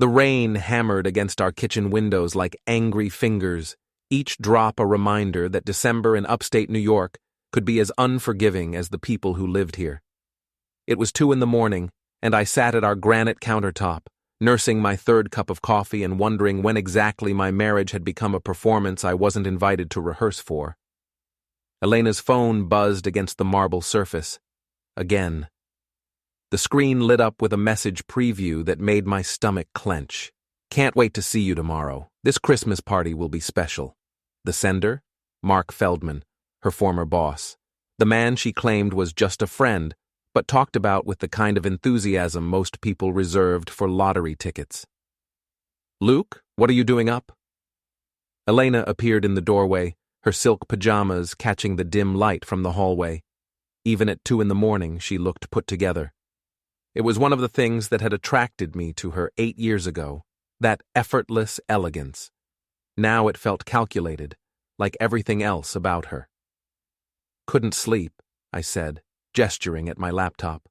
The rain hammered against our kitchen windows like angry fingers, each drop a reminder that December in upstate New York could be as unforgiving as the people who lived here. It was 2 a.m, and I sat at our granite countertop, nursing my third cup of coffee and wondering when exactly my marriage had become a performance I wasn't invited to rehearse for. Elena's phone buzzed against the marble surface. Again. The screen lit up with a message preview that made my stomach clench. Can't wait to see you tomorrow. This Christmas party will be special. The sender? Mark Feldman, her former boss. The man she claimed was just a friend, but talked about with the kind of enthusiasm most people reserved for lottery tickets. Luke, what are you doing up? Elena appeared in the doorway, her silk pajamas catching the dim light from the hallway. Even at 2 a.m, she looked put together. It was one of the things that had attracted me to her 8 years ago, that effortless elegance. Now it felt calculated, like everything else about her. Couldn't sleep, I said, gesturing at my laptop.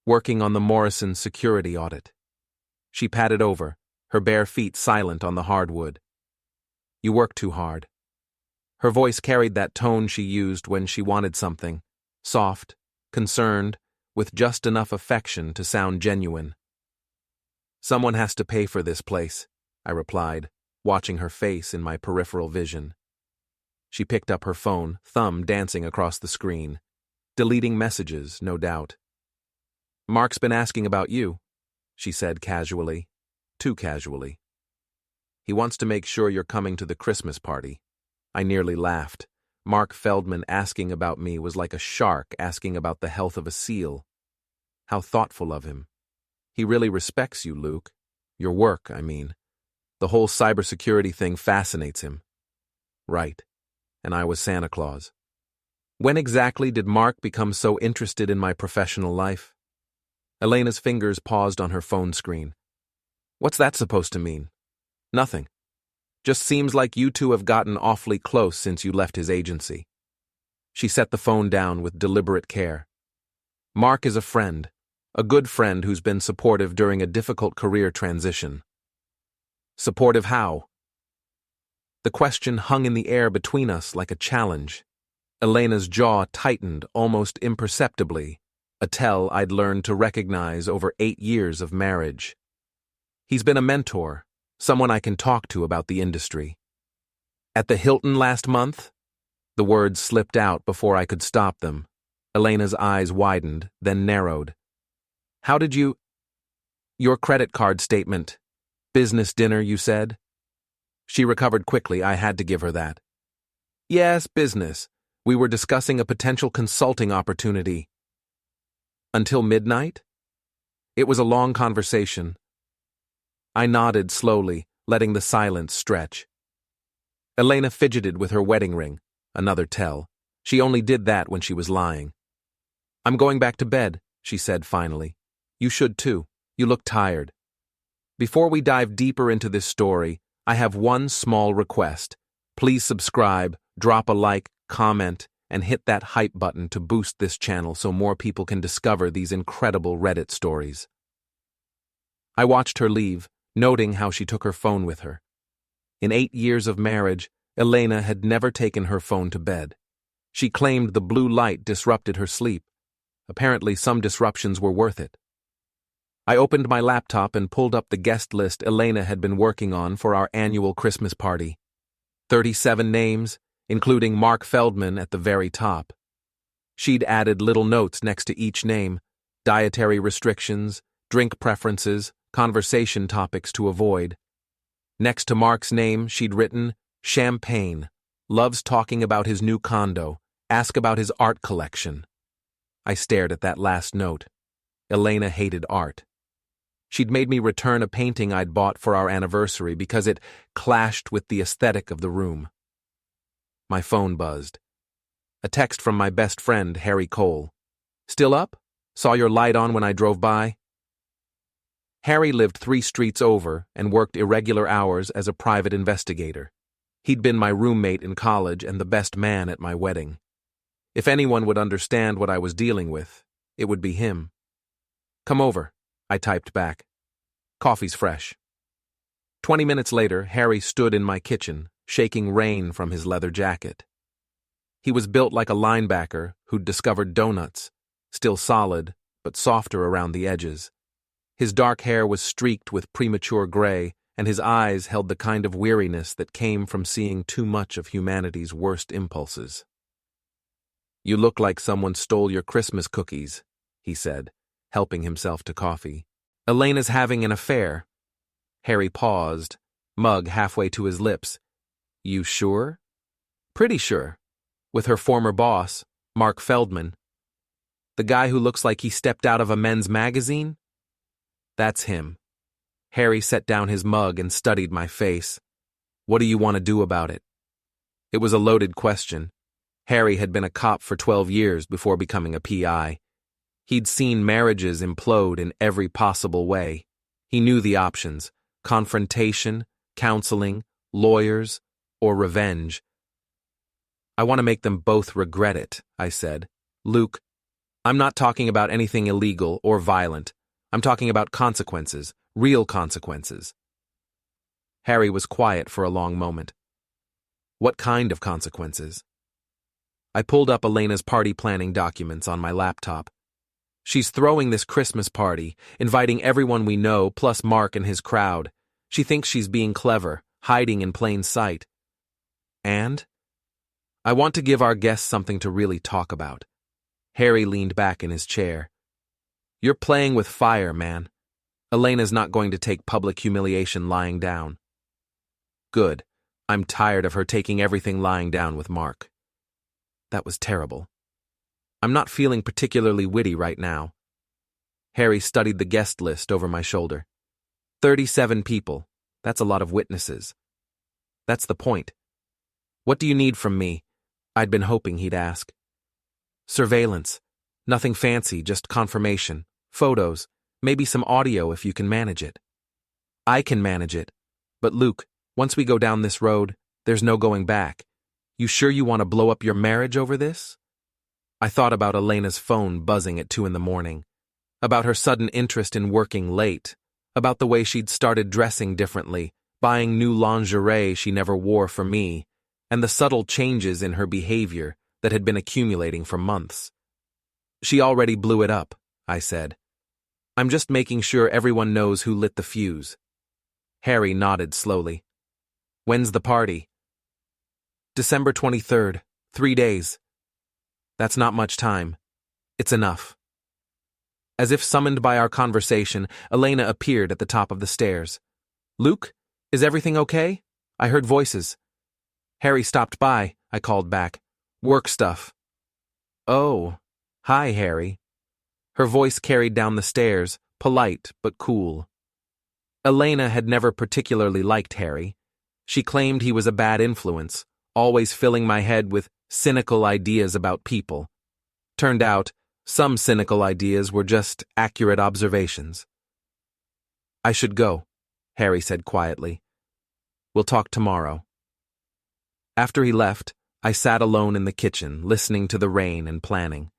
Working on the Morrison security audit. She padded over, her bare feet silent on the hardwood. You work too hard. Her voice carried that tone she used when she wanted something, soft, concerned, with just enough affection to sound genuine. Someone has to pay for this place, I replied, watching her face in my peripheral vision. She picked up her phone, thumb dancing across the screen. Deleting messages, no doubt. Mark's been asking about you, she said casually, too casually. He wants to make sure you're coming to the Christmas party. I nearly laughed. Mark Feldman asking about me was like a shark asking about the health of a seal. How thoughtful of him. He really respects you, Luke. Your work, I mean. The whole cybersecurity thing fascinates him. Right. And I was Santa Claus. When exactly did Mark become so interested in my professional life? Elena's fingers paused on her phone screen. What's that supposed to mean? Nothing. Just seems like you two have gotten awfully close since you left his agency. She set the phone down with deliberate care. Mark is a friend, a good friend who's been supportive during a difficult career transition. Supportive how? The question hung in the air between us like a challenge. Elena's jaw tightened almost imperceptibly, a tell I'd learned to recognize over 8 years of marriage. He's been a mentor, someone I can talk to about the industry. At the Hilton last month? The words slipped out before I could stop them. Elena's eyes widened, then narrowed. How did you... Your credit card statement. Business dinner, you said? She recovered quickly. I had to give her that. Yes, business. We were discussing a potential consulting opportunity. Until midnight? It was a long conversation. I nodded slowly, letting the silence stretch. Elena fidgeted with her wedding ring, another tell. She only did that when she was lying. I'm going back to bed, she said finally. You should too. You look tired. Before we dive deeper into this story, I have one small request. Please subscribe, drop a like, comment, and hit that hype button to boost this channel so more people can discover these incredible Reddit stories. I watched her leave, noting how she took her phone with her. In 8 years of marriage, Elena had never taken her phone to bed. She claimed the blue light disrupted her sleep. Apparently, some disruptions were worth it. I opened my laptop and pulled up the guest list Elena had been working on for our annual Christmas party. 37 names, including Mark Feldman at the very top. She'd added little notes next to each name, dietary restrictions, drink preferences, conversation topics to avoid. Next to Mark's name, she'd written, Champagne, loves talking about his new condo, ask about his art collection. I stared at that last note. Elena hated art. She'd made me return a painting I'd bought for our anniversary because it clashed with the aesthetic of the room. My phone buzzed. A text from my best friend, Harry Cole. Still up? Saw your light on when I drove by? Harry lived 3 streets over and worked irregular hours as a private investigator. He'd been my roommate in college and the best man at my wedding. If anyone would understand what I was dealing with, it would be him. Come over, I typed back. Coffee's fresh. 20 minutes later, Harry stood in my kitchen, shaking rain from his leather jacket. He was built like a linebacker who'd discovered donuts, still solid, but softer around the edges. His dark hair was streaked with premature gray, and his eyes held the kind of weariness that came from seeing too much of humanity's worst impulses. "You look like someone stole your Christmas cookies," he said, helping himself to coffee. "Elena's having an affair." Harry paused, mug halfway to his lips. "You sure?" "Pretty sure. With her former boss, Mark Feldman. The guy who looks like he stepped out of a men's magazine? That's him." Harry set down his mug and studied my face. "What do you want to do about it?" It was a loaded question. Harry had been a cop for 12 years before becoming a PI. He'd seen marriages implode in every possible way. He knew the options: confrontation, counseling, lawyers, or revenge. "I want to make them both regret it," I said. "Luke, I'm not talking about anything illegal or violent. I'm talking about consequences, real consequences." Harry was quiet for a long moment. "What kind of consequences?" I pulled up Elena's party planning documents on my laptop. "She's throwing this Christmas party, inviting everyone we know, plus Mark and his crowd. She thinks she's being clever, hiding in plain sight. And I want to give our guests something to really talk about." Harry leaned back in his chair. "You're playing with fire, man. Elena's not going to take public humiliation lying down." "Good. I'm tired of her taking everything lying down with Mark." That was terrible. "I'm not feeling particularly witty right now." Harry studied the guest list over my shoulder. 37 people. That's a lot of witnesses. "That's the point. What do you need from me?" I'd been hoping he'd ask. "Surveillance. Nothing fancy, just confirmation. Photos. Maybe some audio if you can manage it." "I can manage it. But Luke, once we go down this road, there's no going back. You sure you want to blow up your marriage over this?" I thought about Elena's phone buzzing at 2 a.m, about her sudden interest in working late, about the way she'd started dressing differently, buying new lingerie she never wore for me, and the subtle changes in her behavior that had been accumulating for months. "She already blew it up," I said. "I'm just making sure everyone knows who lit the fuse." Harry nodded slowly. "When's the party?" "December 23rd, 3 days. "That's not much time. It's enough." As if summoned by our conversation, Elena appeared at the top of the stairs. "Luke, is everything okay? I heard voices." "Harry stopped by," I called back. "Work stuff." "Oh, hi, Harry." Her voice carried down the stairs, polite but cool. Elena had never particularly liked Harry. She claimed he was a bad influence, always filling my head with cynical ideas about people. Turned out, some cynical ideas were just accurate observations. "I should go," Harry said quietly. "We'll talk tomorrow." After he left, I sat alone in the kitchen, listening to the rain and planning.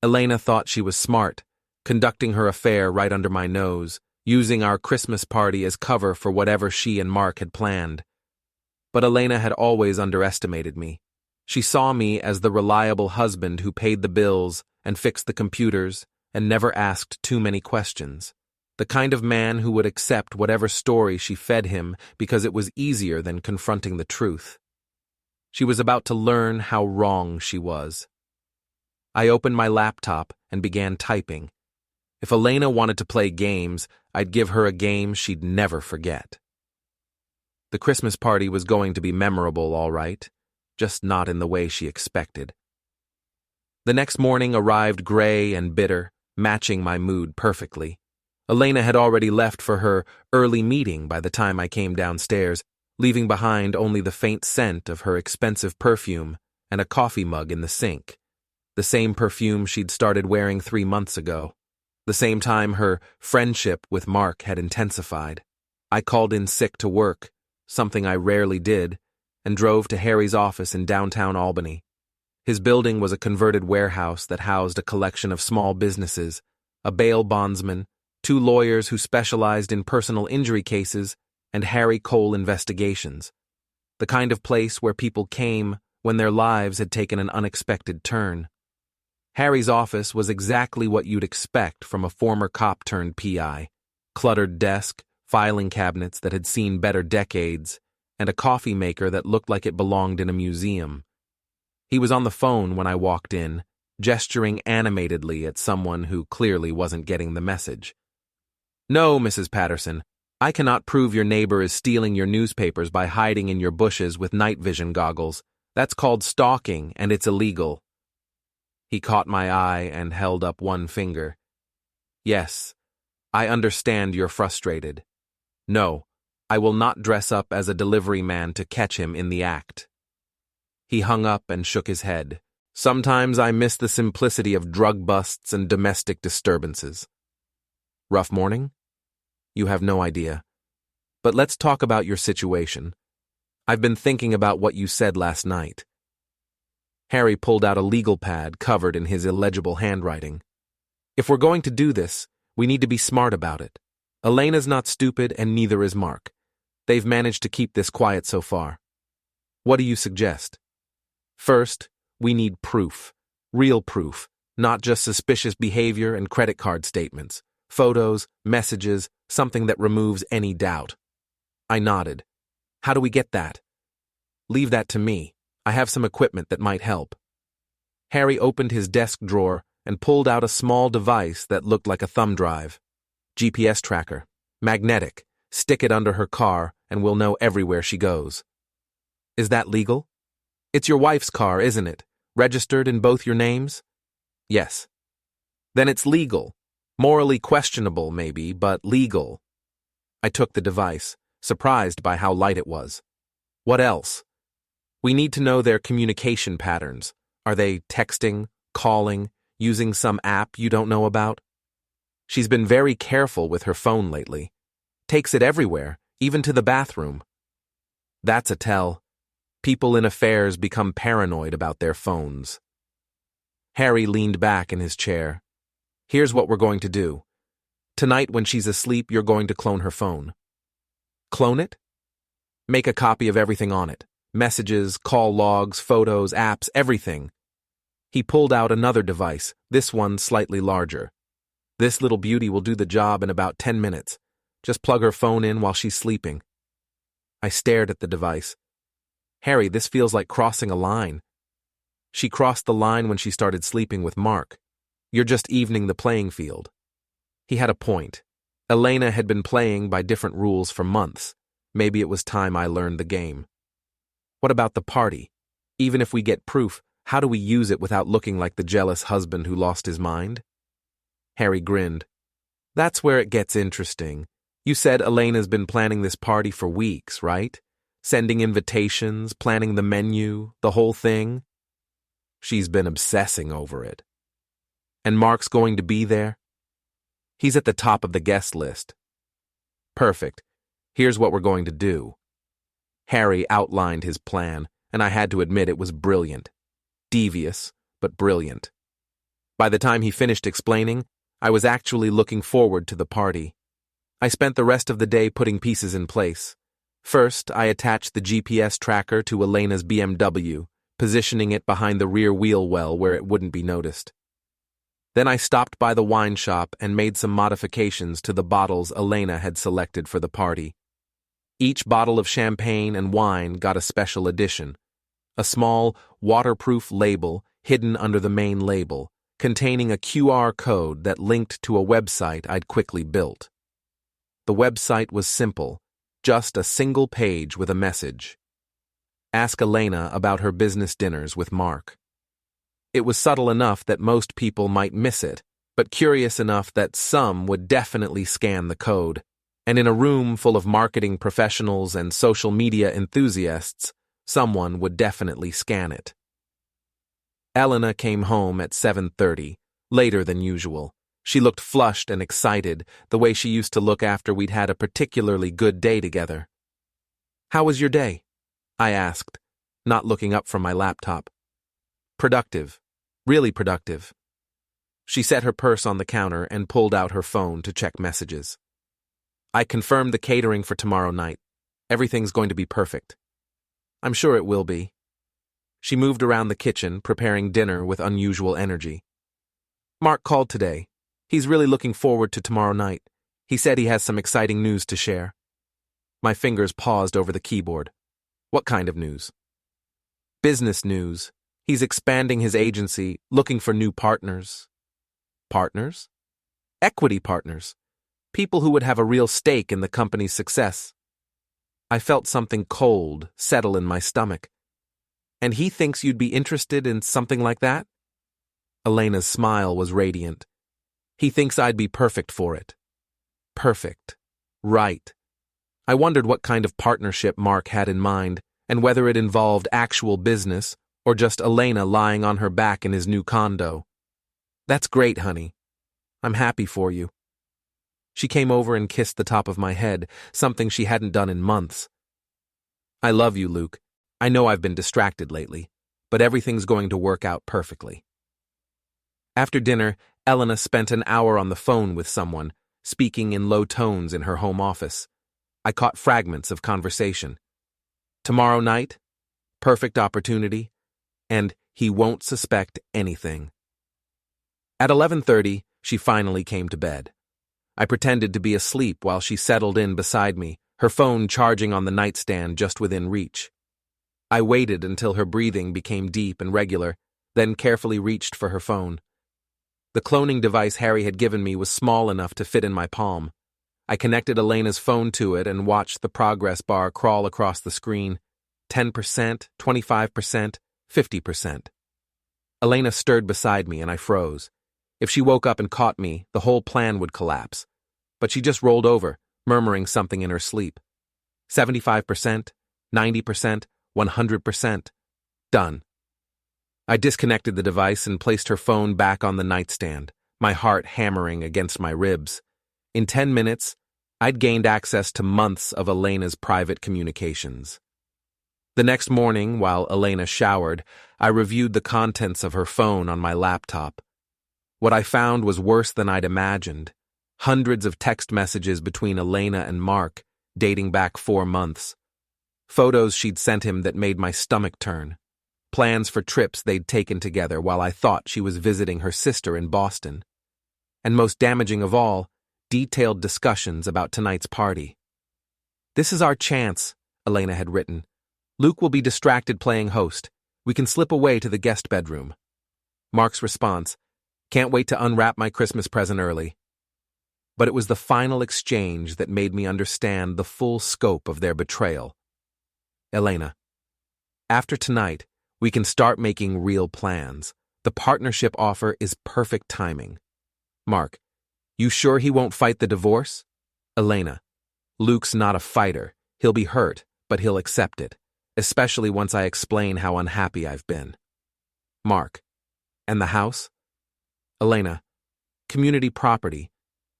Elena thought she was smart, conducting her affair right under my nose, using our Christmas party as cover for whatever she and Mark had planned. But Elena had always underestimated me. She saw me as the reliable husband who paid the bills and fixed the computers and never asked too many questions. The kind of man who would accept whatever story she fed him because it was easier than confronting the truth. She was about to learn how wrong she was. I opened my laptop and began typing. If Elena wanted to play games, I'd give her a game she'd never forget. The Christmas party was going to be memorable, all right, just not in the way she expected. The next morning arrived gray and bitter, matching my mood perfectly. Elena had already left for her early meeting by the time I came downstairs, leaving behind only the faint scent of her expensive perfume and a coffee mug in the sink. The same perfume she'd started wearing 3 months ago. The same time her friendship with Mark had intensified. I called in sick to work, something I rarely did, and drove to Harry's office in downtown Albany. His building was a converted warehouse that housed a collection of small businesses, a bail bondsman, 2 lawyers who specialized in personal injury cases, and Harry Cole Investigations, the kind of place where people came when their lives had taken an unexpected turn. Harry's office was exactly what you'd expect from a former cop turned PI. Cluttered desk, filing cabinets that had seen better decades, and a coffee maker that looked like it belonged in a museum. He was on the phone when I walked in, gesturing animatedly at someone who clearly wasn't getting the message. "No, Mrs. Patterson, I cannot prove your neighbor is stealing your newspapers by hiding in your bushes with night vision goggles. That's called stalking, and it's illegal." He caught my eye and held up one finger. "Yes, I understand you're frustrated. No, I will not dress up as a delivery man to catch him in the act." He hung up and shook his head. "Sometimes I miss the simplicity of drug busts and domestic disturbances." "Rough morning?" "You have no idea. But let's talk about your situation. I've been thinking about what you said last night." Harry pulled out a legal pad covered in his illegible handwriting. "If we're going to do this, we need to be smart about it. Elena's not stupid, and neither is Mark. They've managed to keep this quiet so far. What do you suggest?" "First, we need proof. Real proof, not just suspicious behavior and credit card statements. Photos, messages, something that removes any doubt." I nodded. "How do we get that?" "Leave that to me. I have some equipment that might help." Harry opened his desk drawer and pulled out a small device that looked like a thumb drive. "GPS tracker. Magnetic. Stick it under her car and we'll know everywhere she goes." "Is that legal?" "It's your wife's car, isn't it? Registered in both your names?" "Yes." "Then it's legal. Morally questionable, maybe, but legal." I took the device, surprised by how light it was. "What else?" "We need to know their communication patterns. Are they texting, calling, using some app you don't know about?" "She's been very careful with her phone lately. Takes it everywhere, even to the bathroom." "That's a tell. People in affairs become paranoid about their phones." Harry leaned back in his chair. "Here's what we're going to do. Tonight when she's asleep, you're going to clone her phone." "Clone it?" "Make a copy of everything on it. Messages, call logs, photos, apps, everything." He pulled out another device, this one slightly larger. "This little beauty will do the job in about 10 minutes. Just plug her phone in while she's sleeping." I stared at the device. "Harry, this feels like crossing a line." "She crossed the line when she started sleeping with Mark. You're just evening the playing field." He had a point. Elena had been playing by different rules for months. Maybe it was time I learned the game. "What about the party? Even if we get proof, how do we use it without looking like the jealous husband who lost his mind?" Harry grinned. "That's where it gets interesting. You said Elena's been planning this party for weeks, right? Sending invitations, planning the menu, the whole thing?" "She's been obsessing over it." "And Mark's going to be there?" "He's at the top of the guest list." "Perfect. Here's what we're going to do." Harry outlined his plan, and I had to admit it was brilliant. Devious, but brilliant. By the time he finished explaining, I was actually looking forward to the party. I spent the rest of the day putting pieces in place. First, I attached the GPS tracker to Elena's BMW, positioning it behind the rear wheel well where it wouldn't be noticed. Then I stopped by the wine shop and made some modifications to the bottles Elena had selected for the party. Each bottle of champagne and wine got a special edition, a small, waterproof label hidden under the main label, containing a QR code that linked to a website I'd quickly built. The website was simple, just a single page with a message. Ask Elena about her business dinners with Mark. It was subtle enough that most people might miss it, but curious enough that some would definitely scan the code. And in a room full of marketing professionals and social media enthusiasts, someone would definitely scan it. Elena came home at 7:30, later than usual. She looked flushed and excited, the way she used to look after we'd had a particularly good day together. "How was your day?" I asked, not looking up from my laptop. "Productive. Really productive." She set her purse on the counter and pulled out her phone to check messages. I confirmed the catering for tomorrow night. Everything's going to be perfect. I'm sure it will be. She moved around the kitchen, preparing dinner with unusual energy. Mark called today. He's really looking forward to tomorrow night. He said he has some exciting news to share. My fingers paused over the keyboard. What kind of news? Business news. He's expanding his agency, looking for new partners. Partners? Equity partners. People who would have a real stake in the company's success. I felt something cold settle in my stomach. And he thinks you'd be interested in something like that? Elena's smile was radiant. He thinks I'd be perfect for it. Perfect. Right. I wondered what kind of partnership Mark had in mind, and whether it involved actual business or just Elena lying on her back in his new condo. That's great, honey. I'm happy for you. She came over and kissed the top of my head, something she hadn't done in months. I love you, Luke. I know I've been distracted lately, but everything's going to work out perfectly. After dinner, Elena spent an hour on the phone with someone, speaking in low tones in her home office. I caught fragments of conversation. Tomorrow night, perfect opportunity, and he won't suspect anything. At 11:30, she finally came to bed. I pretended to be asleep while she settled in beside me, her phone charging on the nightstand just within reach. I waited until her breathing became deep and regular, then carefully reached for her phone. The cloning device Harry had given me was small enough to fit in my palm. I connected Elena's phone to it and watched the progress bar crawl across the screen. 10%, 25%, 50%. Elena stirred beside me and I froze. If she woke up and caught me, the whole plan would collapse. But she just rolled over, murmuring something in her sleep. 75%, 90%, 100%. Done. I disconnected the device and placed her phone back on the nightstand, my heart hammering against my ribs. In 10 minutes, I'd gained access to months of Elena's private communications. The next morning, while Elena showered, I reviewed the contents of her phone on my laptop. What I found was worse than I'd imagined. Hundreds of text messages between Elena and Mark, dating back 4 months. Photos she'd sent him that made my stomach turn. Plans for trips they'd taken together while I thought she was visiting her sister in Boston. And most damaging of all, detailed discussions about tonight's party. This is our chance, Elena had written. Luke will be distracted playing host. We can slip away to the guest bedroom. Mark's response, can't wait to unwrap my Christmas present early. But it was the final exchange that made me understand the full scope of their betrayal. Elena, after tonight, we can start making real plans. The partnership offer is perfect timing. Mark, you sure he won't fight the divorce? Elena, Luke's not a fighter. He'll be hurt, but he'll accept it, especially once I explain how unhappy I've been. Mark, and the house? Elena, community property.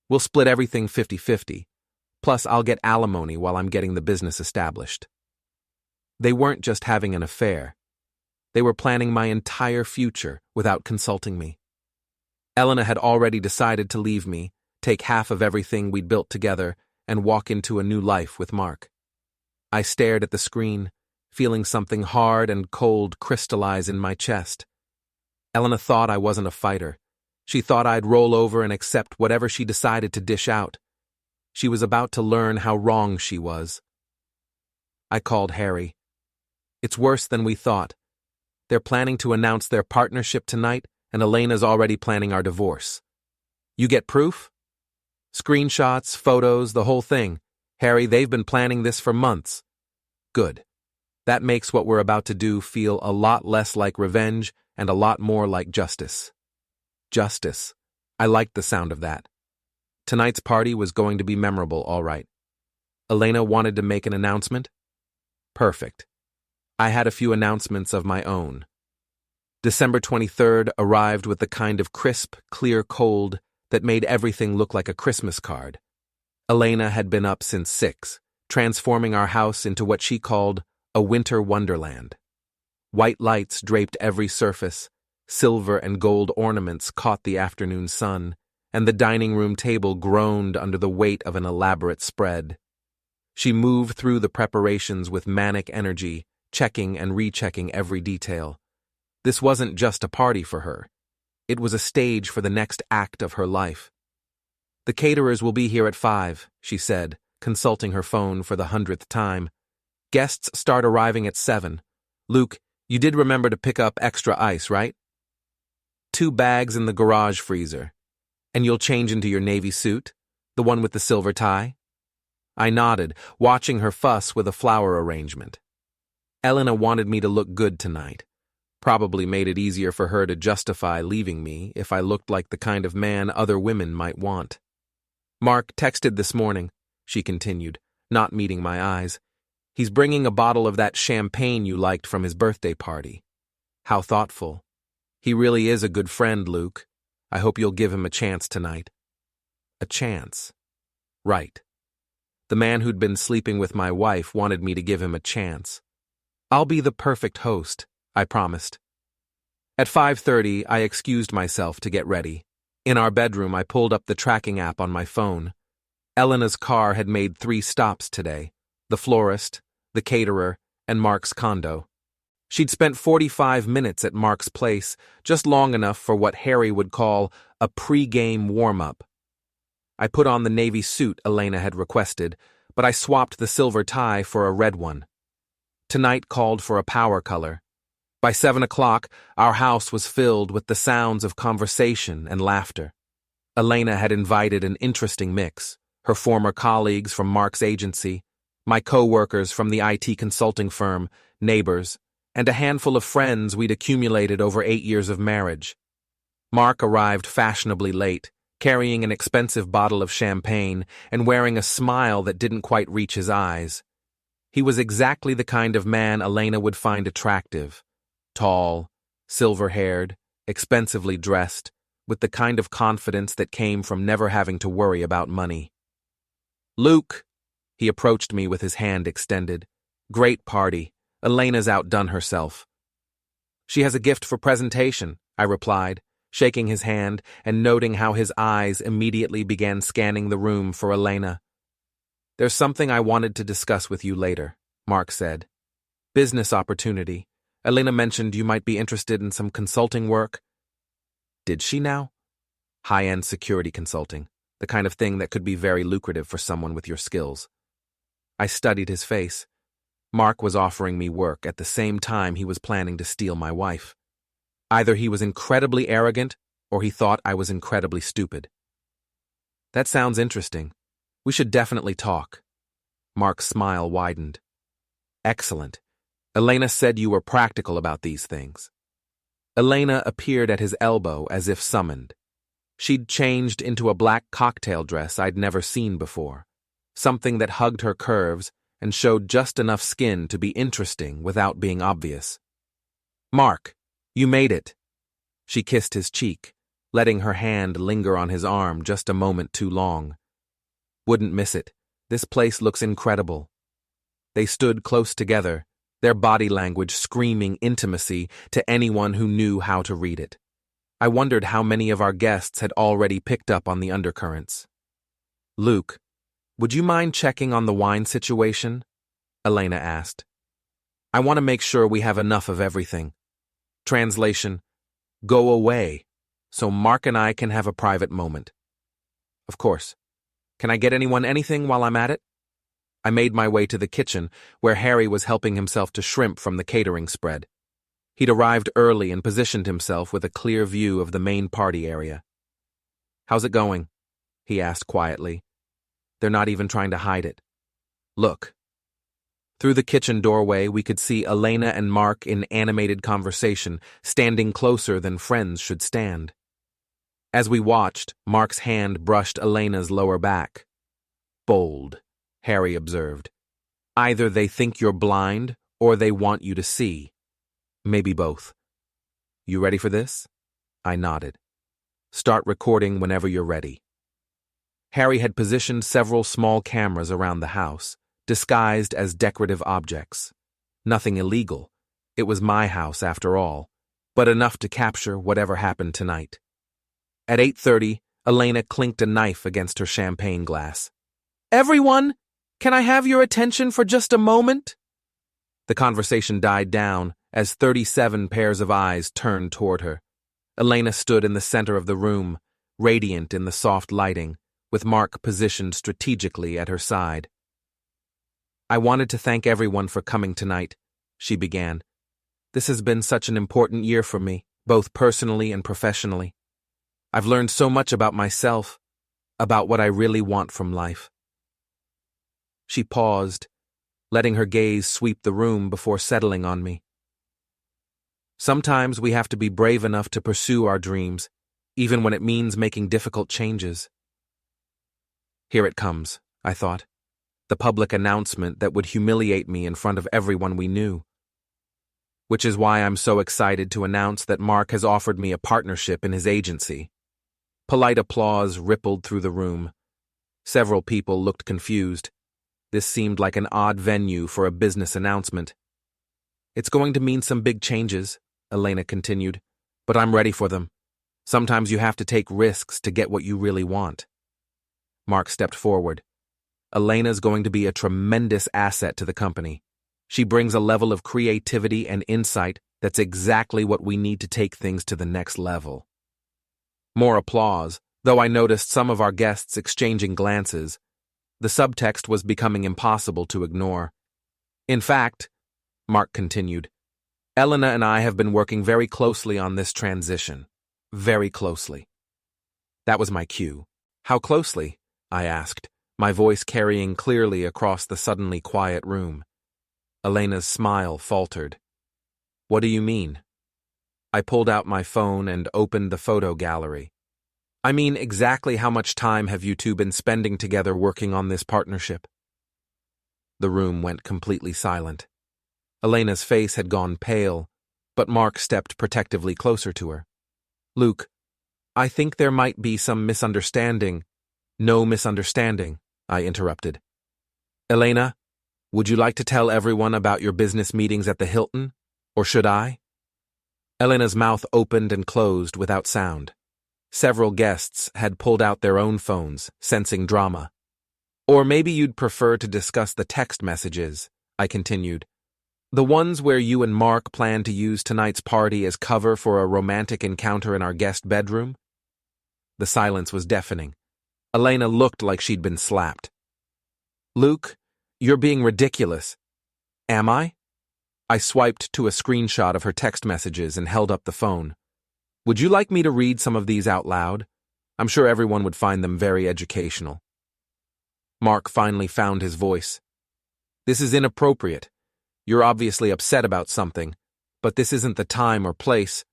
We'll split everything 50-50. Plus, I'll get alimony while I'm getting the business established. They weren't just having an affair. They were planning my entire future without consulting me. Elena had already decided to leave me, take half of everything we'd built together, and walk into a new life with Mark. I stared at the screen, feeling something hard and cold crystallize in my chest. Elena thought I wasn't a fighter. She thought I'd roll over and accept whatever she decided to dish out. She was about to learn how wrong she was. I called Harry. It's worse than we thought. They're planning to announce their partnership tonight, and Elena's already planning our divorce. You get proof? Screenshots, photos, the whole thing. Harry, they've been planning this for months. Good. That makes what we're about to do feel a lot less like revenge and a lot more like justice. Justice. I liked the sound of that. Tonight's party was going to be memorable, all right. Elena wanted to make an announcement? Perfect. I had a few announcements of my own. December 23rd arrived with the kind of crisp, clear cold that made everything look like a Christmas card. Elena had been up since 6, transforming our house into what she called a winter wonderland. White lights draped every surface, silver and gold ornaments caught the afternoon sun, and the dining room table groaned under the weight of an elaborate spread. She moved through the preparations with manic energy, checking and rechecking every detail. This wasn't just a party for her. It was a stage for the next act of her life. "The caterers will be here at 5, she said, consulting her phone for the 100th time. "Guests start arriving at 7. Luke, you did remember to pick up extra ice, right? 2 bags in the garage freezer. And you'll change into your navy suit? The one with the silver tie?" I nodded, watching her fuss with a flower arrangement. Elena wanted me to look good tonight. Probably made it easier for her to justify leaving me if I looked like the kind of man other women might want. "Mark texted this morning," she continued, not meeting my eyes. "He's bringing a bottle of that champagne you liked from his birthday party." How thoughtful. He really is a good friend, Luke. I hope you'll give him a chance tonight. A chance. Right. The man who'd been sleeping with my wife wanted me to give him a chance. I'll be the perfect host, I promised. At 5:30, I excused myself to get ready. In our bedroom, I pulled up the tracking app on my phone. Elena's car had made 3 stops today: the florist, the caterer, and Mark's condo. She'd spent 45 minutes at Mark's place, just long enough for what Harry would call a pre-game warm-up. I put on the navy suit Elena had requested, but I swapped the silver tie for a red one. Tonight called for a power color. By 7 o'clock, our house was filled with the sounds of conversation and laughter. Elena had invited an interesting mix: her former colleagues from Mark's agency, my co-workers from the IT consulting firm, neighbors, and a handful of friends we'd accumulated over 8 years of marriage. Mark arrived fashionably late, carrying an expensive bottle of champagne and wearing a smile that didn't quite reach his eyes. He was exactly the kind of man Elena would find attractive: tall, silver-haired, expensively dressed, with the kind of confidence that came from never having to worry about money. "Luke," he approached me with his hand extended. "Great party. Elena's outdone herself." "She has a gift for presentation," I replied, shaking his hand and noting how his eyes immediately began scanning the room for Elena. "There's something I wanted to discuss with you later," Mark said. "Business opportunity. Elena mentioned you might be interested in some consulting work." Did she now? High-end security consulting, the kind of thing that could be very lucrative for someone with your skills. I studied his face. Mark was offering me work at the same time he was planning to steal my wife. Either he was incredibly arrogant, or he thought I was incredibly stupid. "That sounds interesting. We should definitely talk." Mark's smile widened. "Excellent. Elena said you were practical about these things." Elena appeared at his elbow as if summoned. She'd changed into a black cocktail dress I'd never seen before, something that hugged her curves and showed just enough skin to be interesting without being obvious. "Mark, you made it." She kissed his cheek, letting her hand linger on his arm just a moment too long. "Wouldn't miss it. This place looks incredible." They stood close together, their body language screaming intimacy to anyone who knew how to read it. I wondered how many of our guests had already picked up on the undercurrents. "Luke, would you mind checking on the wine situation?" Elena asked. "I want to make sure we have enough of everything." Translation: "Go away, so Mark and I can have a private moment." "Of course. Can I get anyone anything while I'm at it?" I made my way to the kitchen, where Harry was helping himself to shrimp from the catering spread. He'd arrived early and positioned himself with a clear view of the main party area. "How's it going?" he asked quietly. They're not even trying to hide it. "Look." Through the kitchen doorway, we could see Elena and Mark in animated conversation, standing closer than friends should stand. As we watched, Mark's hand brushed Elena's lower back. "Bold," Harry observed. "Either they think you're blind, or they want you to see. Maybe both. You ready for this?" I nodded. "Start recording whenever you're ready." Harry had positioned several small cameras around the house, disguised as decorative objects. Nothing illegal. It was my house after all, but enough to capture whatever happened tonight. At 8:30, Elena clinked a knife against her champagne glass. "Everyone, can I have your attention for just a moment?" The conversation died down as 37 pairs of eyes turned toward her. Elena stood in the center of the room, radiant in the soft lighting, with Mark positioned strategically at her side. "I wanted to thank everyone for coming tonight," she began. "This has been such an important year for me, both personally and professionally. I've learned so much about myself, about what I really want from life." She paused, letting her gaze sweep the room before settling on me. "Sometimes we have to be brave enough to pursue our dreams, even when it means making difficult changes." Here it comes, I thought. The public announcement that would humiliate me in front of everyone we knew. Which is why I'm so excited to announce that Mark has offered me a partnership in his agency. Polite applause rippled through the room. Several people looked confused. This seemed like an odd venue for a business announcement. "It's going to mean some big changes," Elena continued, "but I'm ready for them. Sometimes you have to take risks to get what you really want." Mark stepped forward. "Elena's going to be a tremendous asset to the company. She brings a level of creativity and insight that's exactly what we need to take things to the next level." More applause, though I noticed some of our guests exchanging glances. The subtext was becoming impossible to ignore. "In fact," Mark continued, "Elena and I have been working very closely on this transition. Very closely." That was my cue. "How closely?" I asked, my voice carrying clearly across the suddenly quiet room. Elena's smile faltered. "What do you mean?" I pulled out my phone and opened the photo gallery. "I mean, exactly how much time have you two been spending together working on this partnership?" The room went completely silent. Elena's face had gone pale, but Mark stepped protectively closer to her. "Luke, I think there might be some misunderstanding." "No misunderstanding," I interrupted. "Elena, would you like to tell everyone about your business meetings at the Hilton, or should I?" Elena's mouth opened and closed without sound. Several guests had pulled out their own phones, sensing drama. "Or maybe you'd prefer to discuss the text messages," I continued. "The ones where you and Mark plan to use tonight's party as cover for a romantic encounter in our guest bedroom?" The silence was deafening. Elena looked like she'd been slapped. "Luke, you're being ridiculous." "Am I?" I swiped to a screenshot of her text messages and held up the phone. "Would you like me to read some of these out loud? I'm sure everyone would find them very educational." Mark finally found his voice. "This is inappropriate. You're obviously upset about something, but this isn't the time or place."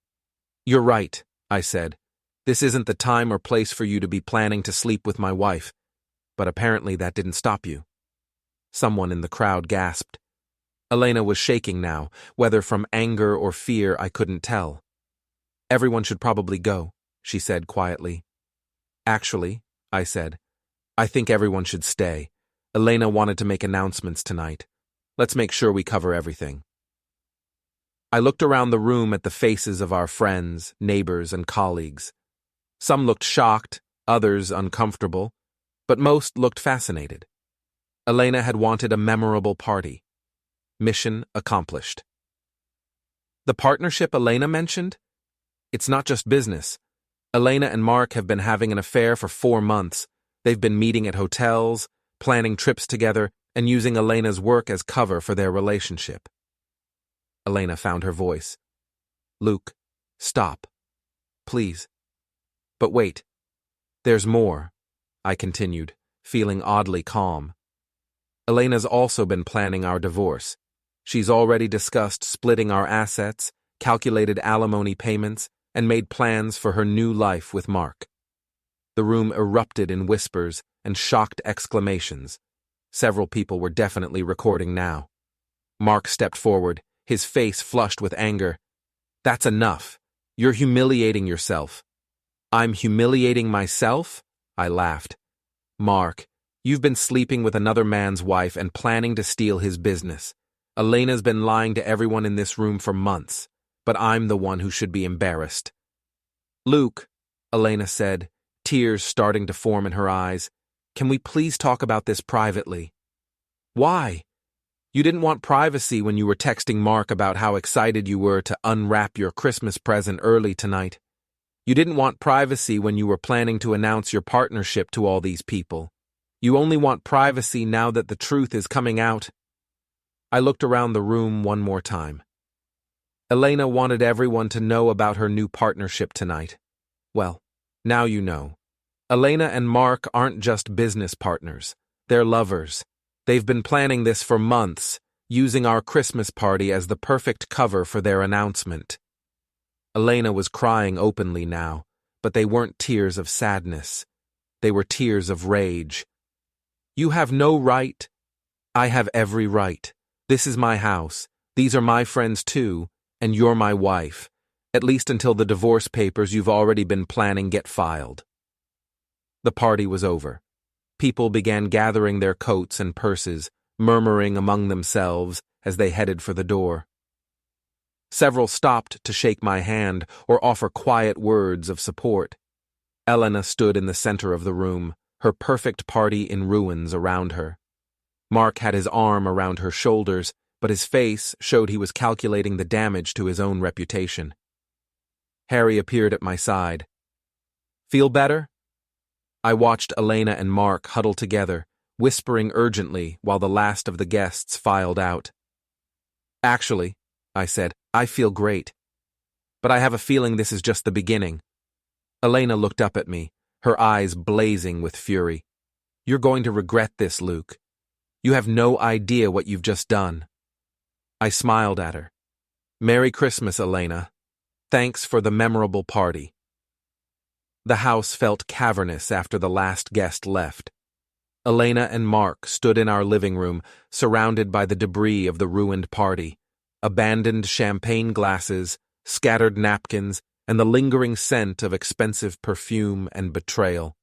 "You're right," I said. "This isn't the time or place for you to be planning to sleep with my wife." But apparently that didn't stop you. Someone in the crowd gasped. Elena was shaking now, whether from anger or fear I couldn't tell. "Everyone should probably go," she said quietly. "Actually," I said, "I think everyone should stay. Elena wanted to make announcements tonight. Let's make sure we cover everything." I looked around the room at the faces of our friends, neighbors, and colleagues. Some looked shocked, others uncomfortable, but most looked fascinated. Elena had wanted a memorable party. Mission accomplished. The partnership Elena mentioned? It's not just business. Elena and Mark have been having an affair for 4 months. They've been meeting at hotels, planning trips together, and using Elena's work as cover for their relationship. Elena found her voice. "Luke, stop. Please." "But wait. There's more," I continued, feeling oddly calm. "Elena's also been planning our divorce. She's already discussed splitting our assets, calculated alimony payments, and made plans for her new life with Mark." The room erupted in whispers and shocked exclamations. Several people were definitely recording now. Mark stepped forward, his face flushed with anger. "That's enough. You're humiliating yourself." "I'm humiliating myself?" I laughed. "Mark, you've been sleeping with another man's wife and planning to steal his business. Elena's been lying to everyone in this room for months, but I'm the one who should be embarrassed." "Luke," Elena said, tears starting to form in her eyes. "Can we please talk about this privately?" "Why? You didn't want privacy when you were texting Mark about how excited you were to unwrap your Christmas present early tonight. You didn't want privacy when you were planning to announce your partnership to all these people. You only want privacy now that the truth is coming out." I looked around the room one more time. Elena wanted everyone to know about her new partnership tonight. Well, now you know. Elena and Mark aren't just business partners. They're lovers. They've been planning this for months, using our Christmas party as the perfect cover for their announcement. Elena was crying openly now, but they weren't tears of sadness. They were tears of rage. "You have no right." "I have every right. This is my house. These are my friends too, and you're my wife. At least until the divorce papers you've already been planning get filed." The party was over. People began gathering their coats and purses, murmuring among themselves as they headed for the door. Several stopped to shake my hand or offer quiet words of support. Elena stood in the center of the room, her perfect party in ruins around her. Mark had his arm around her shoulders, but his face showed he was calculating the damage to his own reputation. Harry appeared at my side. "Feel better?" I watched Elena and Mark huddle together, whispering urgently while the last of the guests filed out. "Actually," I said, "I feel great. But I have a feeling this is just the beginning." Elena looked up at me, her eyes blazing with fury. "You're going to regret this, Luke. You have no idea what you've just done." I smiled at her. "Merry Christmas, Elena. Thanks for the memorable party." The house felt cavernous after the last guest left. Elena and Mark stood in our living room, surrounded by the debris of the ruined party, abandoned champagne glasses, scattered napkins, and the lingering scent of expensive perfume and betrayal.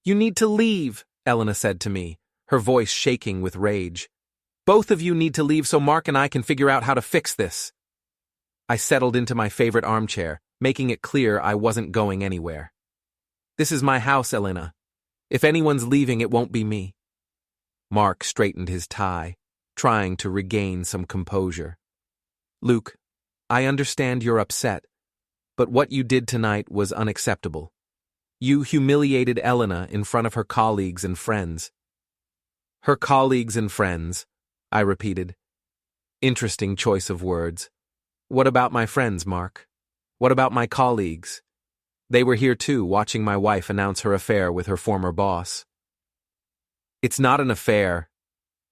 "You need to leave," Elena said to me, her voice shaking with rage. "Both of you need to leave so Mark and I can figure out how to fix this." I settled into my favorite armchair, making it clear I wasn't going anywhere. "This is my house, Elena. If anyone's leaving, it won't be me." Mark straightened his tie, trying to regain some composure. "Luke, I understand you're upset, but what you did tonight was unacceptable. You humiliated Elena in front of her colleagues and friends." "Her colleagues and friends," I repeated. Interesting choice of words. What about my friends, Mark? What about my colleagues? They were here too, watching my wife announce her affair with her former boss. "It's not an affair,"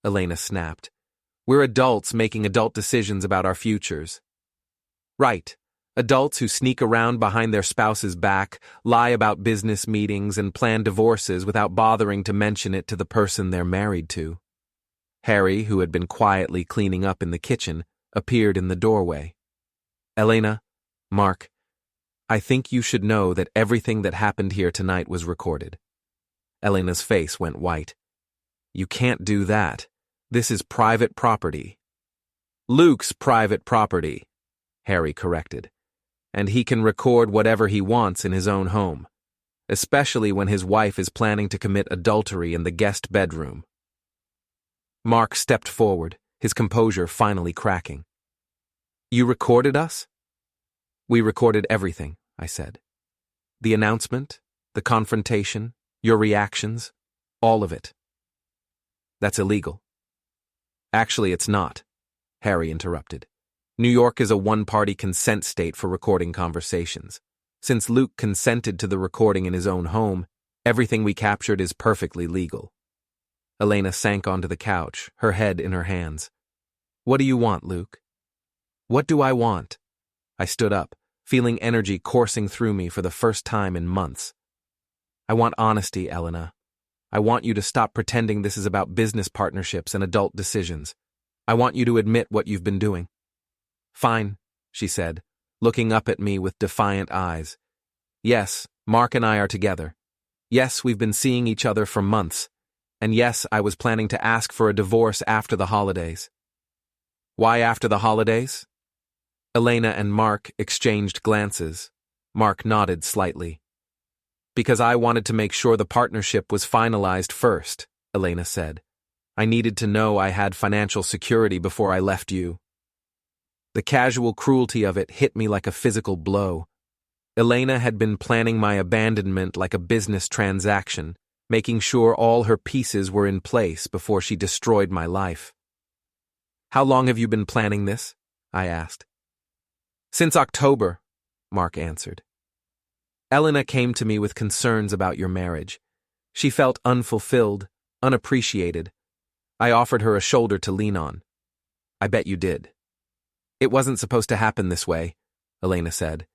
Elena snapped. "We're adults making adult decisions about our futures." "Right. Adults who sneak around behind their spouse's back, lie about business meetings, and plan divorces without bothering to mention it to the person they're married to." Harry, who had been quietly cleaning up in the kitchen, appeared in the doorway. "Elena, Mark, I think you should know that everything that happened here tonight was recorded." Elena's face went white. "You can't do that. This is private property." "Luke's private property," Harry corrected. "And he can record whatever he wants in his own home, especially when his wife is planning to commit adultery in the guest bedroom." Mark stepped forward, his composure finally cracking. "You recorded us?" "We recorded everything," I said. "The announcement, the confrontation, your reactions, all of it." "That's illegal." "Actually, it's not," Harry interrupted. "New York is a one-party consent state for recording conversations. Since Luke consented to the recording in his own home, everything we captured is perfectly legal." Elena sank onto the couch, her head in her hands. "What do you want, Luke?" "What do I want?" I stood up, feeling energy coursing through me for the first time in months. "I want honesty, Elena. I want you to stop pretending this is about business partnerships and adult decisions. I want you to admit what you've been doing." "Fine," she said, looking up at me with defiant eyes. "Yes, Mark and I are together. Yes, we've been seeing each other for months. And yes, I was planning to ask for a divorce after the holidays." "Why after the holidays?" Elena and Mark exchanged glances. Mark nodded slightly. Because I wanted to make sure the partnership was finalized first, Elena said. I needed to know I had financial security before I left you. The casual cruelty of it hit me like a physical blow. Elena had been planning my abandonment like a business transaction, making sure all her pieces were in place before she destroyed my life. How long have you been planning this? I asked. Since October, Mark answered. Elena came to me with concerns about your marriage. She felt unfulfilled, unappreciated. I offered her a shoulder to lean on. I bet you did. It wasn't supposed to happen this way, Elena said.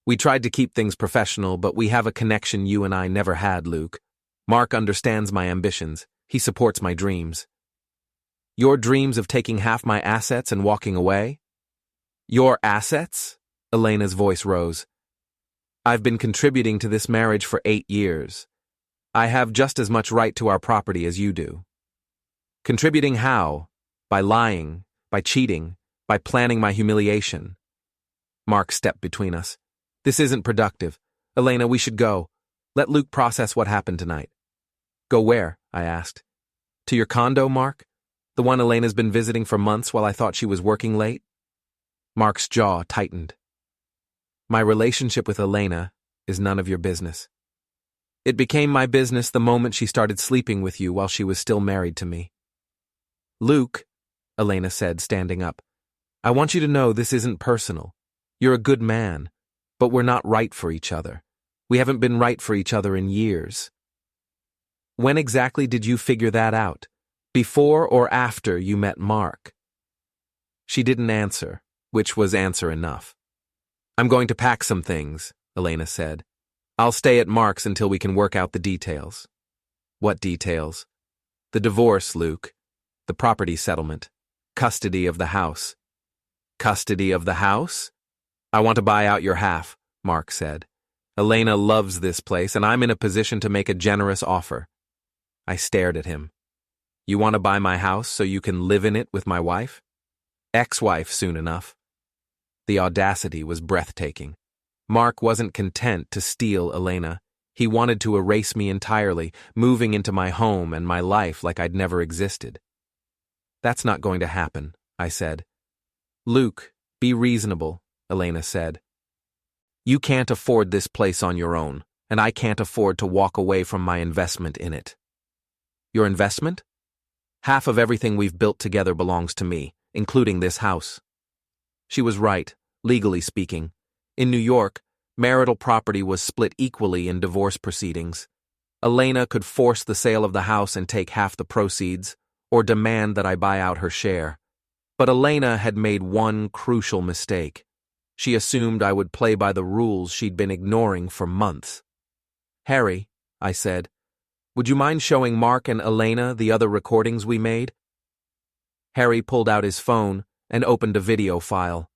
We tried to keep things professional, but we have a connection you and I never had, Luke. Mark understands my ambitions. He supports my dreams. Your dreams of taking half my assets and walking away? Your assets? Elena's voice rose. I've been contributing to this marriage for 8 years. I have just as much right to our property as you do. Contributing how? By lying, by cheating, by planning my humiliation. Mark stepped between us. This isn't productive. Elena, we should go. Let Luke process what happened tonight. Go where? I asked. To your condo, Mark? The one Elena's been visiting for months while I thought she was working late? Mark's jaw tightened. My relationship with Elena is none of your business. It became my business the moment she started sleeping with you while she was still married to me. Luke, Elena said, standing up, I want you to know this isn't personal. You're a good man, but we're not right for each other. We haven't been right for each other in years. When exactly did you figure that out? Before or after you met Mark? She didn't answer, which was answer enough. I'm going to pack some things, Elena said. I'll stay at Mark's until we can work out the details. What details? The divorce, Luke. The property settlement. Custody of the house. Custody of the house? I want to buy out your half, Mark said. Elena loves this place, and I'm in a position to make a generous offer. I stared at him. You want to buy my house so you can live in it with my wife? Ex-wife soon enough. The audacity was breathtaking. Mark wasn't content to steal Elena. He wanted to erase me entirely, moving into my home and my life like I'd never existed. That's not going to happen, I said. Luke, be reasonable, Elena said. You can't afford this place on your own, and I can't afford to walk away from my investment in it. Your investment? Half of everything we've built together belongs to me, including this house. She was right, legally speaking. In New York, marital property was split equally in divorce proceedings. Elena could force the sale of the house and take half the proceeds, or demand that I buy out her share. But Elena had made one crucial mistake. She assumed I would play by the rules she'd been ignoring for months. Harry, I said, would you mind showing Mark and Elena the other recordings we made? Harry pulled out his phone and opened a video file.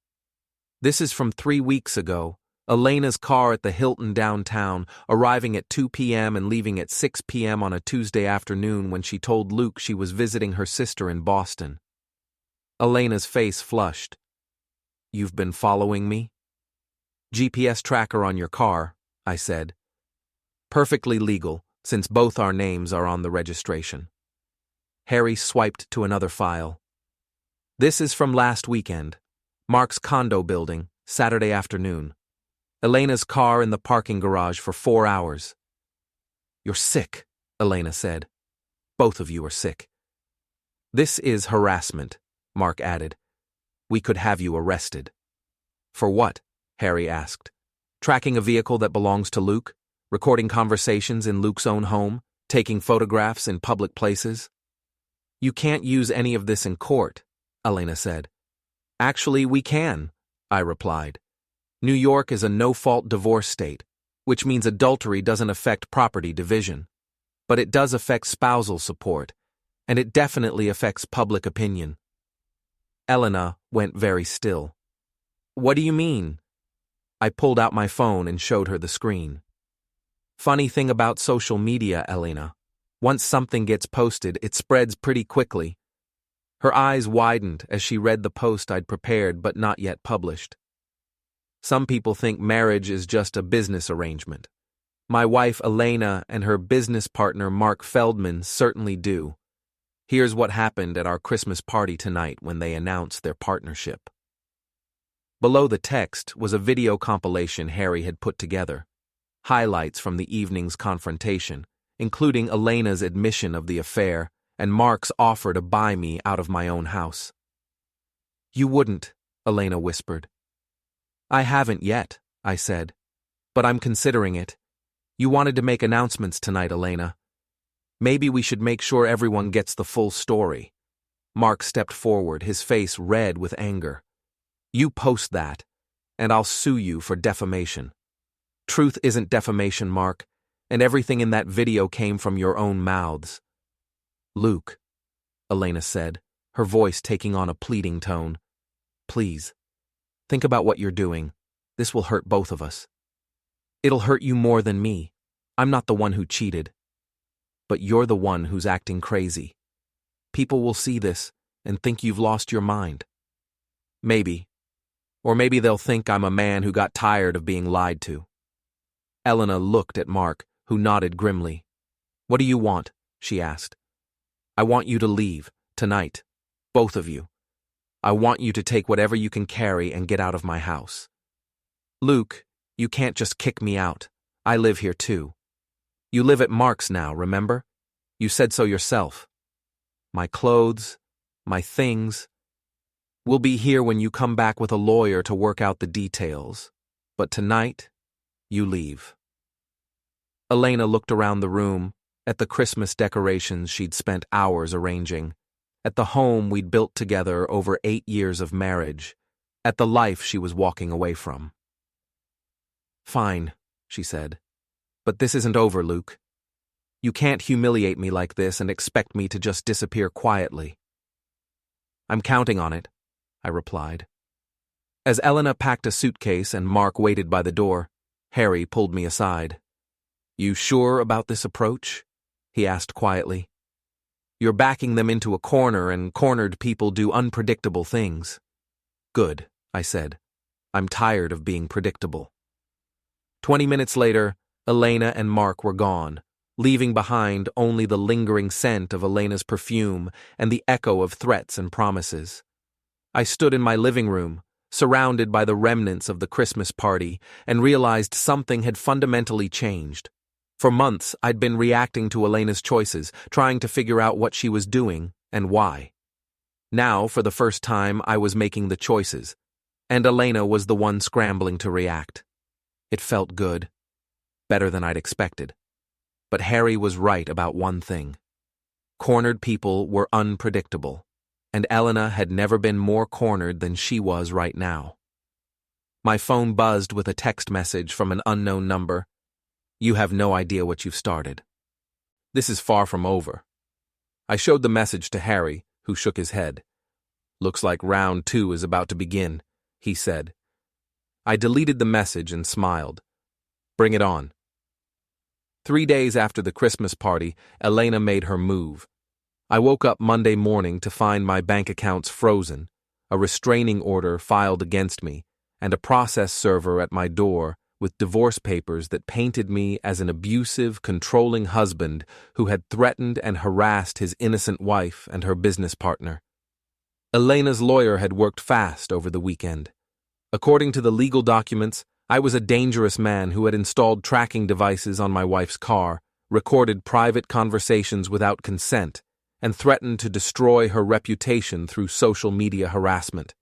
This is from 3 weeks ago. Elena's car at the Hilton downtown, arriving at 2 p.m. and leaving at 6 p.m. on a Tuesday afternoon when she told Luke she was visiting her sister in Boston. Elena's face flushed. You've been following me? GPS tracker on your car, I said. Perfectly legal, since both our names are on the registration. Harry swiped to another file. This is from last weekend. Mark's condo building, Saturday afternoon. Elena's car in the parking garage for 4 hours. You're sick, Elena said. Both of you are sick. This is harassment, Mark added. We could have you arrested. For what? Harry asked. Tracking a vehicle that belongs to Luke? Recording conversations in Luke's own home? Taking photographs in public places? You can't use any of this in court, Elena said. Actually, we can, I replied. New York is a no-fault divorce state, which means adultery doesn't affect property division. But it does affect spousal support, and it definitely affects public opinion. Elena went very still. What do you mean? I pulled out my phone and showed her the screen. Funny thing about social media, Elena. Once something gets posted, it spreads pretty quickly. Her eyes widened as she read the post I'd prepared but not yet published. Some people think marriage is just a business arrangement. My wife Elena and her business partner Mark Feldman certainly do. Here's what happened at our Christmas party tonight when they announced their partnership. Below the text was a video compilation Harry had put together, highlights from the evening's confrontation, including Elena's admission of the affair and Mark's offer to buy me out of my own house. "You wouldn't," Elena whispered. "I haven't yet," I said, "but I'm considering it. You wanted to make announcements tonight, Elena. Maybe we should make sure everyone gets the full story." Mark stepped forward, his face red with anger. "You post that, and I'll sue you for defamation." "Truth isn't defamation, Mark, and everything in that video came from your own mouths." "Luke," Elena said, her voice taking on a pleading tone, "please, think about what you're doing. This will hurt both of us." "It'll hurt you more than me. I'm not the one who cheated. But you're the one who's acting crazy. People will see this and think you've lost your mind." "Maybe. Or maybe they'll think I'm a man who got tired of being lied to." Elena looked at Mark, who nodded grimly. "What do you want?" she asked. "I want you to leave, tonight. Both of you. I want you to take whatever you can carry and get out of my house." "Luke, you can't just kick me out. I live here too. You live at Mark's now, remember? You said so yourself. My clothes, my things. We'll be here when you come back with a lawyer to work out the details. But tonight, you leave." Elena looked around the room, at the Christmas decorations she'd spent hours arranging, at the home we'd built together over 8 years of marriage, at the life she was walking away from. "Fine," she said. "But this isn't over, Luke. You can't humiliate me like this and expect me to just disappear quietly." "I'm counting on it," I replied. As Elena packed a suitcase and Mark waited by the door, Harry pulled me aside. "You sure about this approach?" he asked quietly. "You're backing them into a corner, and cornered people do unpredictable things." "Good," I said. "I'm tired of being predictable." 20 minutes later, Elena and Mark were gone, leaving behind only the lingering scent of Elena's perfume and the echo of threats and promises. I stood in my living room, surrounded by the remnants of the Christmas party, and realized something had fundamentally changed. For months, I'd been reacting to Elena's choices, trying to figure out what she was doing and why. Now, for the first time, I was making the choices, and Elena was the one scrambling to react. It felt good, better than I'd expected. But Harry was right about one thing. Cornered people were unpredictable, and Elena had never been more cornered than she was right now. My phone buzzed with a text message from an unknown number. "You have no idea what you've started. This is far from over." I showed the message to Harry, who shook his head. "Looks like round 2 is about to begin," he said. I deleted the message and smiled. "Bring it on." 3 days after the Christmas party, Elena made her move. I woke up Monday morning to find my bank accounts frozen, a restraining order filed against me, and a process server at my door with divorce papers that painted me as an abusive, controlling husband who had threatened and harassed his innocent wife and her business partner. Elena's lawyer had worked fast over the weekend. According to the legal documents, I was a dangerous man who had installed tracking devices on my wife's car, recorded private conversations without consent, and threatened to destroy her reputation through social media harassment.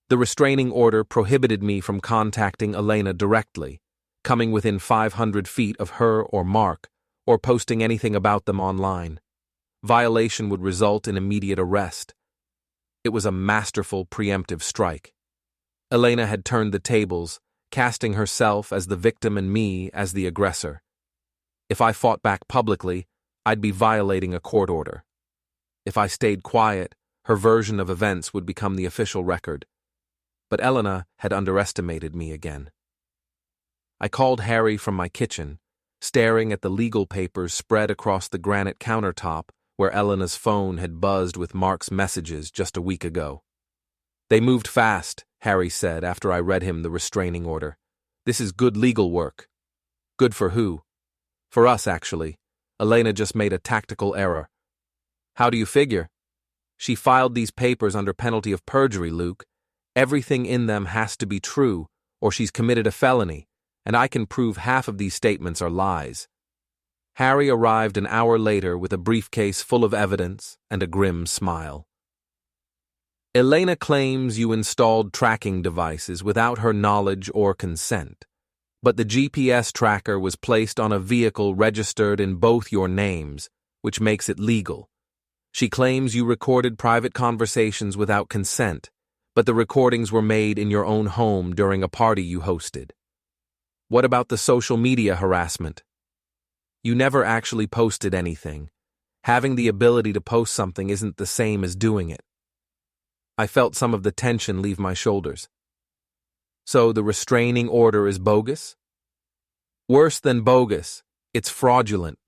The restraining order prohibited me from contacting Elena directly, coming within 500 feet of her or Mark, or posting anything about them online. Violation would result in immediate arrest. It was a masterful preemptive strike. Elena had turned the tables, casting herself as the victim and me as the aggressor. If I fought back publicly, I'd be violating a court order. If I stayed quiet, her version of events would become the official record. But Elena had underestimated me again. I called Harry from my kitchen, staring at the legal papers spread across the granite countertop where Elena's phone had buzzed with Mark's messages just a week ago. "They moved fast," Harry said after I read him the restraining order. "This is good legal work." "Good for who?" For us, actually. Elena just made a tactical error. How do you figure? She filed these papers under penalty of perjury, Luke. Everything in them has to be true, or she's committed a felony, and I can prove half of these statements are lies. Harry arrived an hour later with a briefcase full of evidence and a grim smile. Elena claims you installed tracking devices without her knowledge or consent, but the GPS tracker was placed on a vehicle registered in both your names, which makes it legal. She claims you recorded private conversations without consent, but the recordings were made in your own home during a party you hosted. What about the social media harassment? You never actually posted anything. Having the ability to post something isn't the same as doing it. I felt some of the tension leave my shoulders. So the restraining order is bogus? Worse than bogus, it's fraudulent.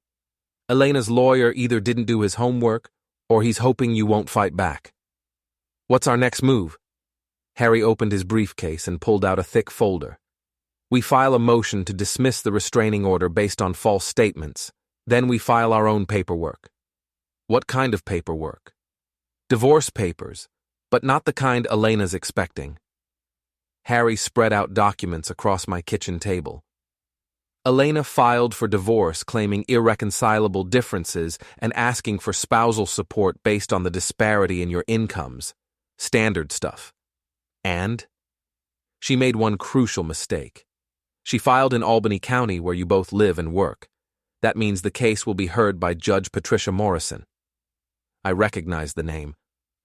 Elena's lawyer either didn't do his homework, or he's hoping you won't fight back. What's our next move? Harry opened his briefcase and pulled out a thick folder. We file a motion to dismiss the restraining order based on false statements. Then we file our own paperwork. What kind of paperwork? Divorce papers, but not the kind Elena's expecting. Harry spread out documents across my kitchen table. Elena filed for divorce, claiming irreconcilable differences and asking for spousal support based on the disparity in your incomes. Standard stuff. And? She made one crucial mistake. She filed in Albany County, where you both live and work. That means the case will be heard by Judge Patricia Morrison. I recognized the name.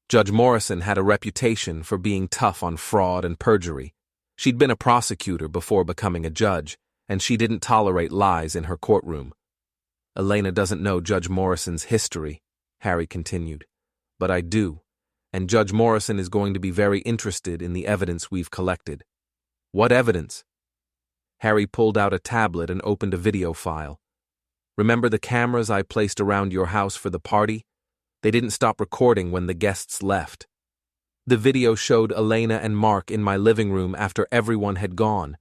Judge Morrison had a reputation for being tough on fraud and perjury. She'd been a prosecutor before becoming a judge, and she didn't tolerate lies in her courtroom. Elena doesn't know Judge Morrison's history, Harry continued. But I do, and Judge Morrison is going to be very interested in the evidence we've collected. What evidence? Harry pulled out a tablet and opened a video file. Remember the cameras I placed around your house for the party? They didn't stop recording when the guests left. The video showed Elena and Mark in my living room after everyone had gone.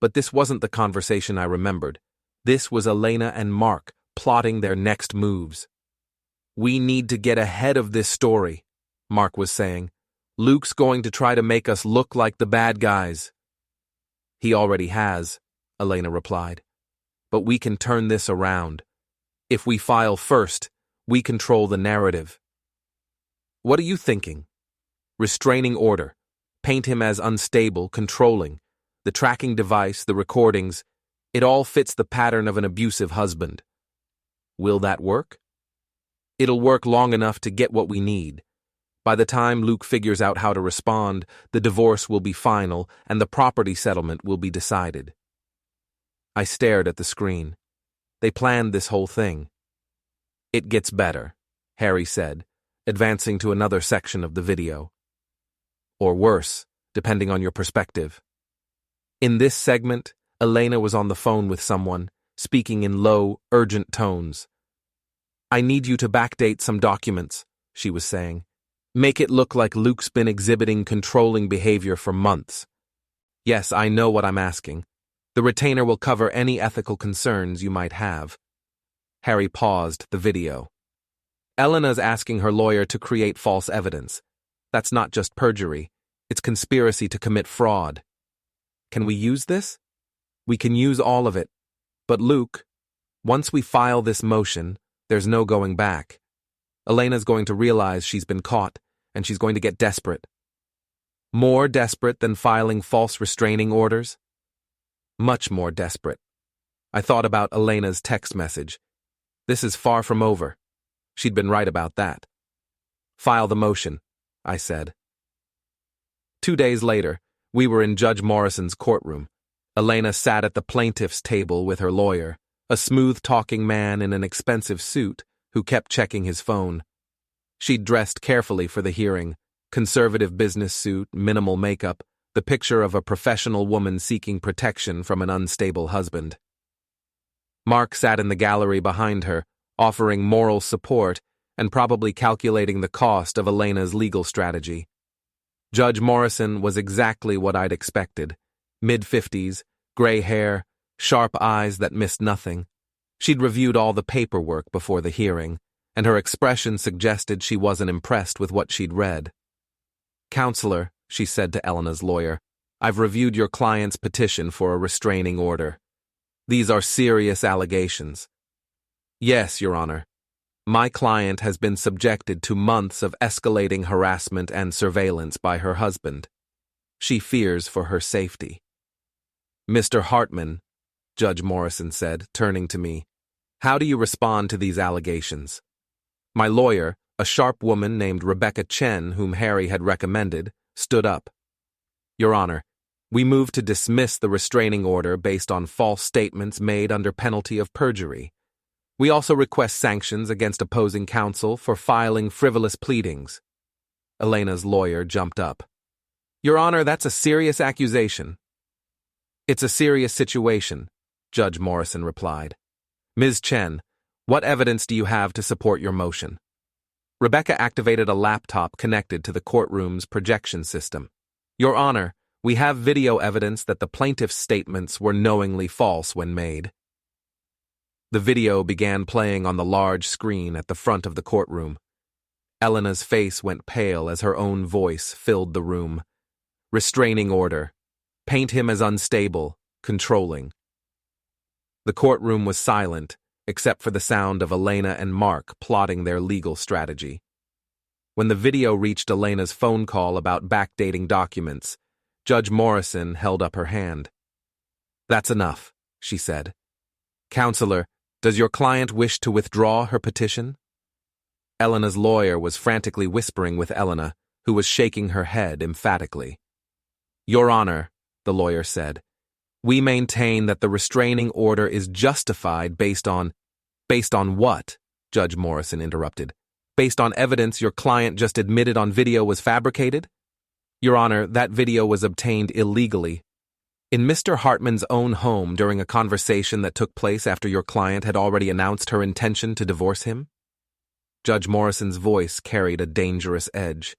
But this wasn't the conversation I remembered. This was Elena and Mark plotting their next moves. We need to get ahead of this story, Mark was saying. Luke's going to try to make us look like the bad guys. He already has, Elena replied. But we can turn this around. If we file first, we control the narrative. What are you thinking? Restraining order. Paint him as unstable, controlling. The tracking device, the recordings, it all fits the pattern of an abusive husband. Will that work? It'll work long enough to get what we need. By the time Luke figures out how to respond, the divorce will be final and the property settlement will be decided. I stared at the screen. They planned this whole thing. It gets better, Harry said, advancing to another section of the video. Or worse, depending on your perspective. In this segment, Elena was on the phone with someone, speaking in low, urgent tones. I need you to backdate some documents, she was saying. Make it look like Luke's been exhibiting controlling behavior for months. Yes, I know what I'm asking. The retainer will cover any ethical concerns you might have. Harry paused the video. Elena's asking her lawyer to create false evidence. That's not just perjury. It's conspiracy to commit fraud. Can we use this? We can use all of it. But Luke, once we file this motion, there's no going back. Elena's going to realize she's been caught, and she's going to get desperate. More desperate than filing false restraining orders? Much more desperate. I thought about Elena's text message. This is far from over. She'd been right about that. File the motion, I said. 2 days later, we were in Judge Morrison's courtroom. Elena sat at the plaintiff's table with her lawyer, a smooth-talking man in an expensive suit who kept checking his phone. She'd dressed carefully for the hearing, conservative business suit, minimal makeup, the picture of a professional woman seeking protection from an unstable husband. Mark sat in the gallery behind her, offering moral support and probably calculating the cost of Elena's legal strategy. Judge Morrison was exactly what I'd expected. Mid-50s, gray hair, sharp eyes that missed nothing. She'd reviewed all the paperwork before the hearing, and her expression suggested she wasn't impressed with what she'd read. "Counselor," she said to Elena's lawyer, "I've reviewed your client's petition for a restraining order. These are serious allegations." "Yes, Your Honor. My client has been subjected to months of escalating harassment and surveillance by her husband. She fears for her safety." "Mr. Hartman," Judge Morrison said, turning to me, "how do you respond to these allegations?" My lawyer, a sharp woman named Rebecca Chen, whom Harry had recommended, stood up. "Your Honor, we move to dismiss the restraining order based on false statements made under penalty of perjury. We also request sanctions against opposing counsel for filing frivolous pleadings." Elena's lawyer jumped up. "Your Honor, that's a serious accusation." "It's a serious situation," Judge Morrison replied. "Ms. Chen, what evidence do you have to support your motion?" Rebecca activated a laptop connected to the courtroom's projection system. "Your Honor, we have video evidence that the plaintiff's statements were knowingly false when made." The video began playing on the large screen at the front of the courtroom. Elena's face went pale as her own voice filled the room. "Restraining order. Paint him as unstable, controlling." The courtroom was silent, except for the sound of Elena and Mark plotting their legal strategy. When the video reached Elena's phone call about backdating documents, Judge Morrison held up her hand. "That's enough," she said. "Counselor, does your client wish to withdraw her petition?" Elena's lawyer was frantically whispering with Elena, who was shaking her head emphatically. "Your Honor," the lawyer said, "we maintain that the restraining order is justified based on what?" Judge Morrison interrupted. "Based on evidence your client just admitted on video was fabricated?" "Your Honor, that video was obtained illegally in Mr. Hartman's own home during a conversation that took place after your client had already announced her intention to divorce him." Judge Morrison's voice carried a dangerous edge.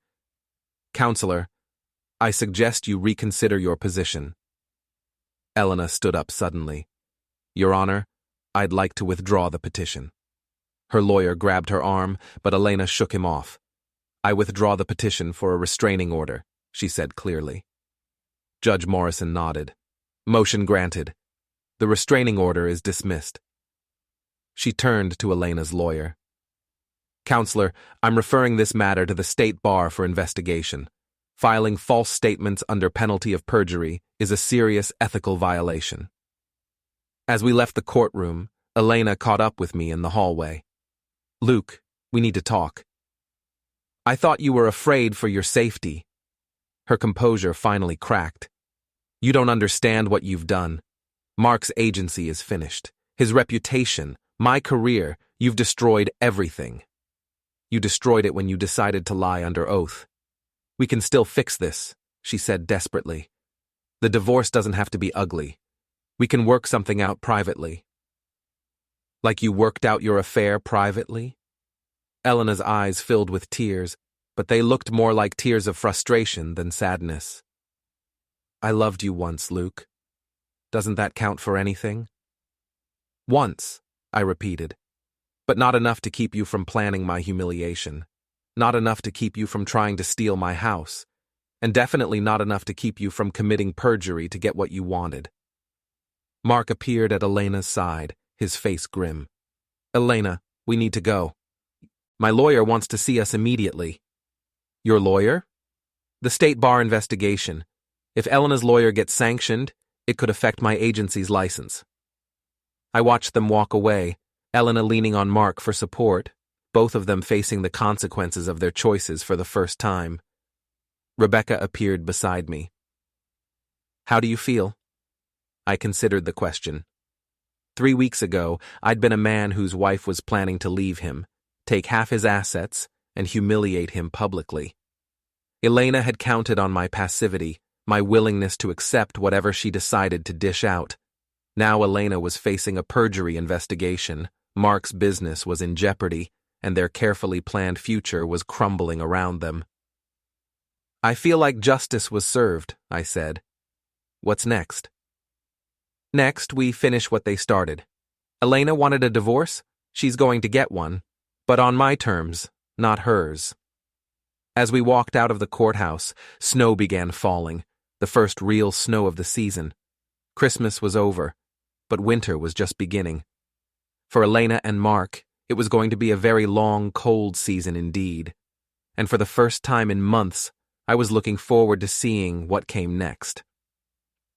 "Counselor, I suggest you reconsider your position." Elena stood up suddenly. "Your Honor, I'd like to withdraw the petition." Her lawyer grabbed her arm, but Elena shook him off. "I withdraw the petition for a restraining order," she said clearly. Judge Morrison nodded. "Motion granted. The restraining order is dismissed." She turned to Elena's lawyer. "Counselor, I'm referring this matter to the State Bar for investigation. Filing false statements under penalty of perjury is a serious ethical violation." As we left the courtroom, Elena caught up with me in the hallway. "Luke, we need to talk." "I thought you were afraid for your safety." Her composure finally cracked. "You don't understand what you've done. Mark's agency is finished. His reputation, my career, you've destroyed everything. You destroyed it when you decided to lie under oath. We can still fix this," she said desperately. "The divorce doesn't have to be ugly. We can work something out privately." "Like you worked out your affair privately?" Elena's eyes filled with tears, but they looked more like tears of frustration than sadness. "I loved you once, Luke. Doesn't that count for anything?" "Once," I repeated, "but not enough to keep you from planning my humiliation. Not enough to keep you from trying to steal my house, and definitely not enough to keep you from committing perjury to get what you wanted." Mark appeared at Elena's side, his face grim. "Elena, we need to go. My lawyer wants to see us immediately." "Your lawyer?" "The State Bar investigation. If Elena's lawyer gets sanctioned, it could affect my agency's license." I watched them walk away, Elena leaning on Mark for support, both of them facing the consequences of their choices for the first time. Rebecca appeared beside me. "How do you feel?" I considered the question. 3 weeks ago, I'd been a man whose wife was planning to leave him, take half his assets, and humiliate him publicly. Elena had counted on my passivity, my willingness to accept whatever she decided to dish out. Now Elena was facing a perjury investigation, Mark's business was in jeopardy, and their carefully planned future was crumbling around them. "I feel like justice was served," I said. "What's next?" "Next, we finish what they started. Elena wanted a divorce? She's going to get one. But on my terms, not hers. As we walked out of the courthouse, snow began falling, the first real snow of the season. Christmas was over, but winter was just beginning. For Elena and Mark, it was going to be a very long, cold season indeed. And for the first time in months, I was looking forward to seeing what came next.